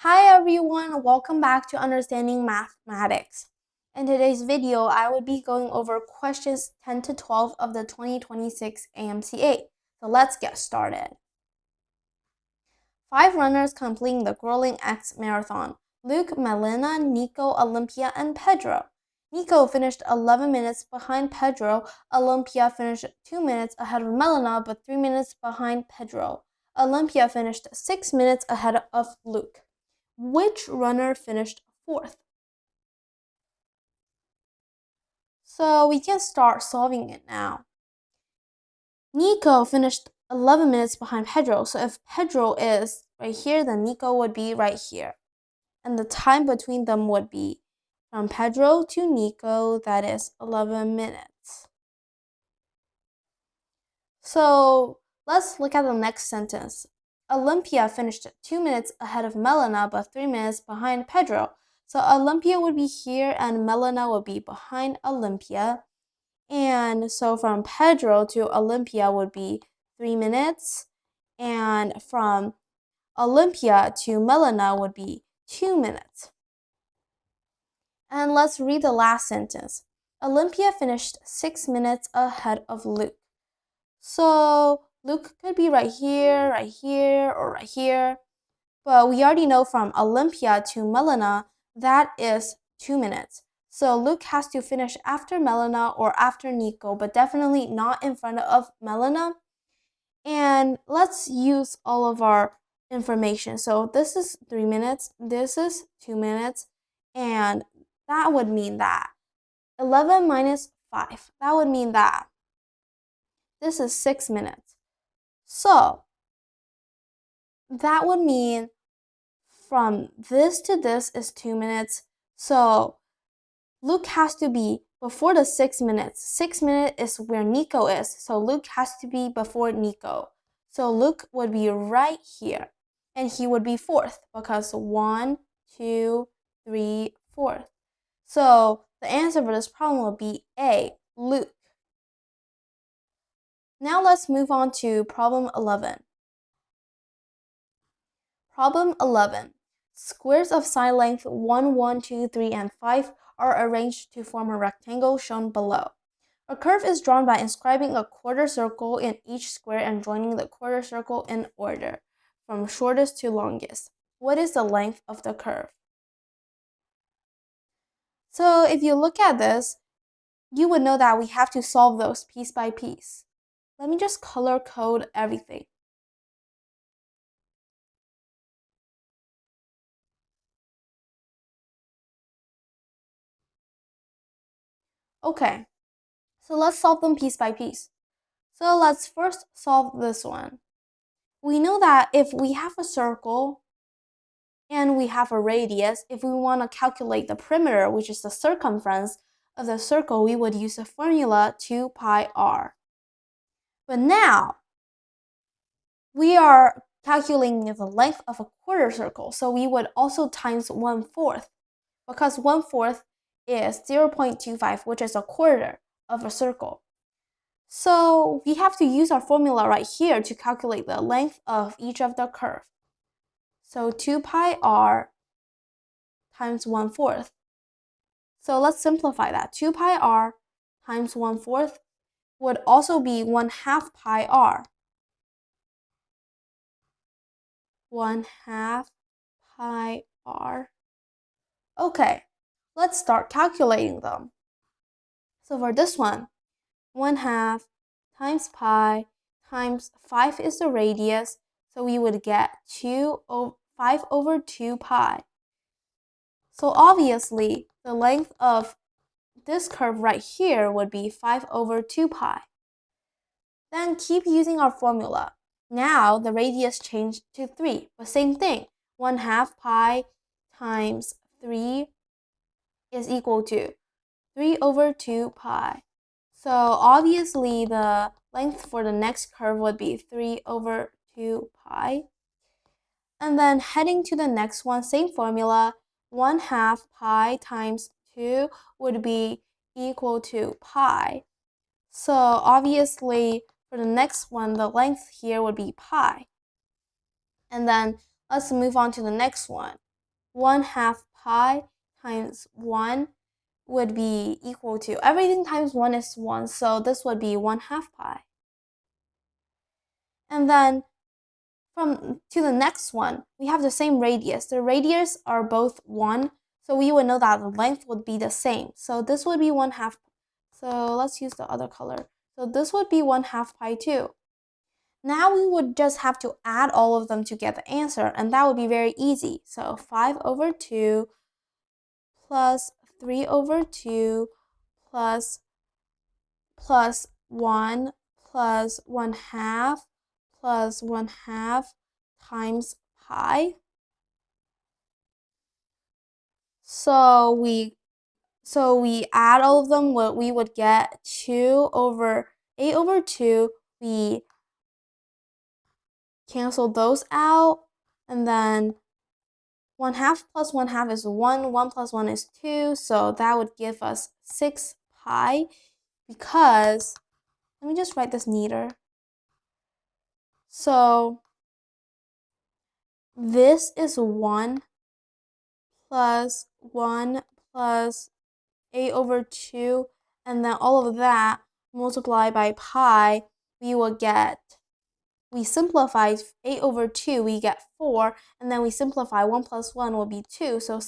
Hi everyone, welcome back to Understanding Mathematics. In today's video, I will be going over questions 10 to 12 of the 2026 AMC. So let's get started. 5 runners completing the Grueling X Marathon: Luke, Melina, Nico, Olympia, and Pedro. Nico finished 11 minutes behind Pedro. Olympia finished 2 minutes ahead of Melina, but 3 minutes behind Pedro. Olympia finished 6 minutes ahead of Luke. Which runner finished 4th? So we can start solving it now. Nico finished 11 minutes behind Pedro. So if Pedro is right here, then Nico would be right here. And the time between them would be from Pedro to Nico, that is 11 minutes. So let's look at the next sentence. Olympia finished 2 minutes ahead of Melina, but 3 minutes behind Pedro. So Olympia would be here and Melina would be behind Olympia. And so from Pedro to Olympia would be 3 minutes. And from Olympia to Melina would be 2 minutes. And let's read the last sentence. Olympia finished 6 minutes ahead of Luke. So Luke could be right here, or right here. But we already know from Olympia to Melina, that is 2 minutes. So Luke has to finish after Melina or after Nico, but definitely not in front of Melina. And let's use all of our information. So this is 3 minutes, this is 2 minutes, and that would mean that 11 minus 5, that would mean that this is 6 minutes. So that would mean from this to this is 2 minutes. So Luke has to be before the 6 minutes. 6 minutes is where Nico is. So Luke has to be before Nico. So Luke would be right here. And he would be 4th because 1, 2, 3, 4th. So the answer for this problem would be A, Luke. Now let's move on to problem 11. Problem 11. Squares of side length 1, 1, 2, 3, and 5 are arranged to form a rectangle shown below. A curve is drawn by inscribing a quarter circle in each square and joining the quarter circle in order, from shortest to longest. What is the length of the curve? So if you look at this, you would know that we have to solve those piece by piece. Let me just color code everything. Okay, so let's solve them piece by piece. So let's first solve this one. We know that if we have a circle and we have a radius, if we want to calculate the perimeter, which is the circumference of the circle, we would use the formula 2 pi r. But now, we are calculating the length of a quarter circle, so we would also times 1/4, because 1/4 is 0.25, which is a quarter of a circle. So we have to use our formula right here to calculate the length of each of the curve. So 2 pi r times 1/4. So let's simplify that. 2 pi r times 1/4 would also be 1/2 pi r. 1/2 pi r. Okay, let's start calculating them. So for this one, 1/2 times pi times 5 is the radius, so we would get 5 over 2 pi. So obviously, the length of this curve right here would be 5 over 2 pi. Then keep using our formula. Now the radius changed to 3, but same thing. 1/2 pi times 3 is equal to 3 over 2 pi. So obviously the length for the next curve would be 3 over 2 pi. And then heading to the next one, same formula, 1/2 pi times 2 would be equal to pi. So obviously for the next one, the length here would be pi. And then let's move on to the next one. 1/2 pi times 1 would be equal to, everything times 1 is 1, so this would be 1/2 pi. And then to the next one, we have the same radius. The radius are both 1, so we would know that the length would be the same. So this would be 1/2. So let's use the other color. So this would be 1/2 pi too. Now we would just have to add all of them to get the answer, and that would be very easy. So 5/2 plus 3/2 plus 1 plus 1/2 plus 1/2 times pi. So we add all of them, what we would get 8/2. We cancel those out, and then 1/2 plus 1/2 is 1, 1 plus 1 is 2, so that would give us 6 pi, because, let me just write this neater. So this is 1 plus 1 plus 8/2, and then all of that multiplied by pi, we simplify 8/2, we get 4, and then we simplify 1 plus 1 will be 2, so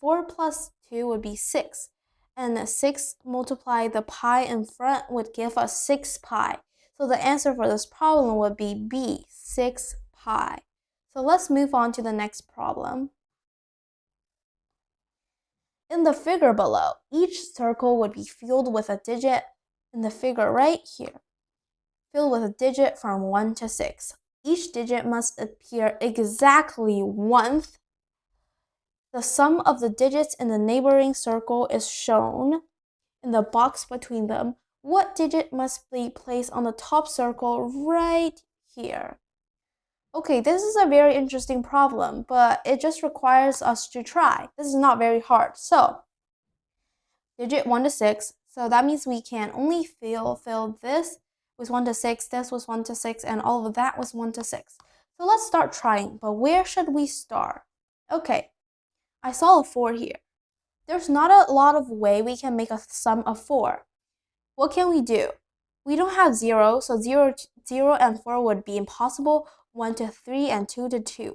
4 plus 2 would be 6, and 6 multiplied the pi in front would give us 6 pi. So the answer for this problem would be B, 6 pi. So let's move on to the next problem. In the figure below, each circle would be filled with a digit in the figure right here, filled with a digit from 1 to 6. Each digit must appear exactly once. The sum of the digits in the neighboring circle is shown in the box between them. What digit must be placed on the top circle right here? Okay, this is a very interesting problem, but it just requires us to try. This is not very hard. So, digit 1 to 6. So that means we can only fill this with 1 to 6, this was 1 to 6, and all of that was 1 to 6. So let's start trying, but where should we start? Okay, I saw a 4 here. There's not a lot of way we can make a sum of 4. What can we do? We don't have 0, so 0 and 4 would be impossible, 1 to 3 and 2 to 2.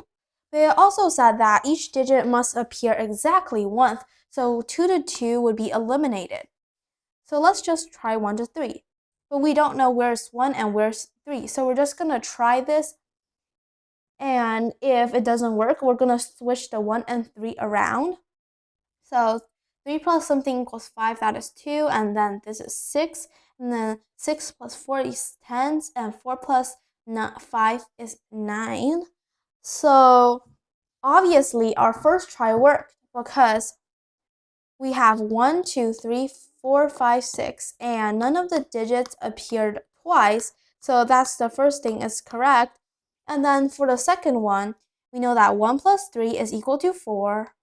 But it also said that each digit must appear exactly once, so 2 to 2 would be eliminated. So let's just try 1 to 3. But we don't know where's 1 and where's 3, so we're just going to try this. And if it doesn't work, we're going to switch the 1 and 3 around. So 3 plus something equals 5, that is 2, and then this is 6, and then 6 plus 4 is 10, and 4 plus 5 is 9. So obviously our first try worked, because we have 1, 2, 3, 4, 5, 6, and none of the digits appeared twice, so that's the first thing is correct. And then for the second one, we know that 1 plus 3 is equal to 4.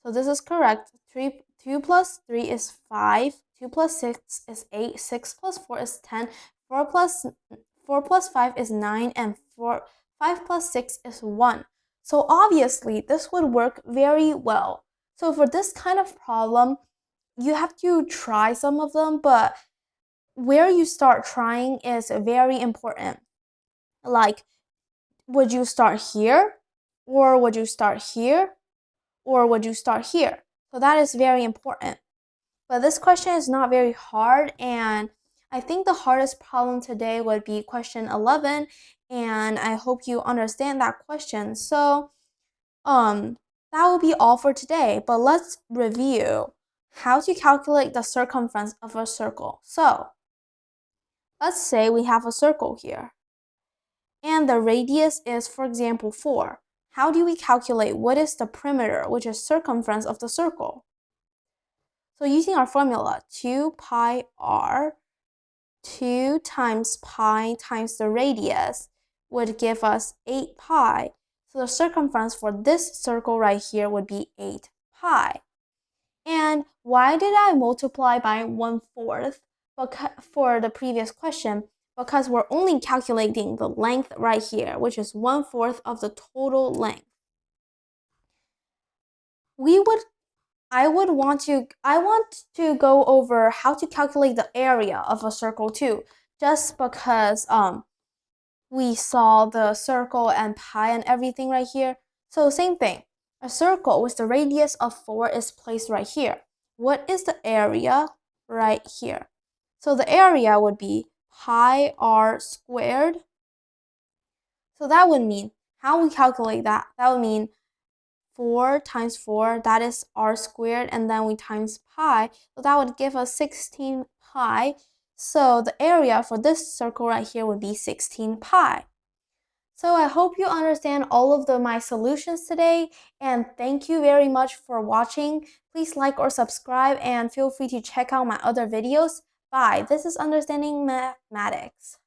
So this is correct. 2 plus 3 is 5. 2 plus 6 is 8. 6 plus 4 is 10. 4 plus 5 is 9. And 5 plus 6 is 1. So obviously, this would work very well. So for this kind of problem, you have to try some of them, but where you start trying is very important. Like, would you start here? Or would you start here? Or would you start here? So that is very important. But this question is not very hard, and I think the hardest problem today would be question 11, and I hope you understand that question. So, that will be all for today, but let's review how to calculate the circumference of a circle. So, let's say we have a circle here, and the radius is, for example, 4. How do we calculate what is the perimeter, which is circumference of the circle? So using our formula, 2 pi r, 2 times pi times the radius would give us 8 pi. So the circumference for this circle right here would be 8 pi. And why did I multiply by 1/4 for the previous question? Because we're only calculating the length right here, which is 1/4 of the total length. I want to go over how to calculate the area of a circle too, just because we saw the circle and pi and everything right here. So same thing. A circle with the radius of 4 is placed right here. What is the area right here? So the area would be pi r squared. So that would mean, how we calculate that? That would mean 4 times 4, that is r squared, and then we times pi, so that would give us 16 pi. So the area for this circle right here would be 16 pi. So I hope you understand all of my solutions today, and thank you very much for watching. Please like or subscribe, and feel free to check out my other videos. Bye. This is Understanding Mathematics.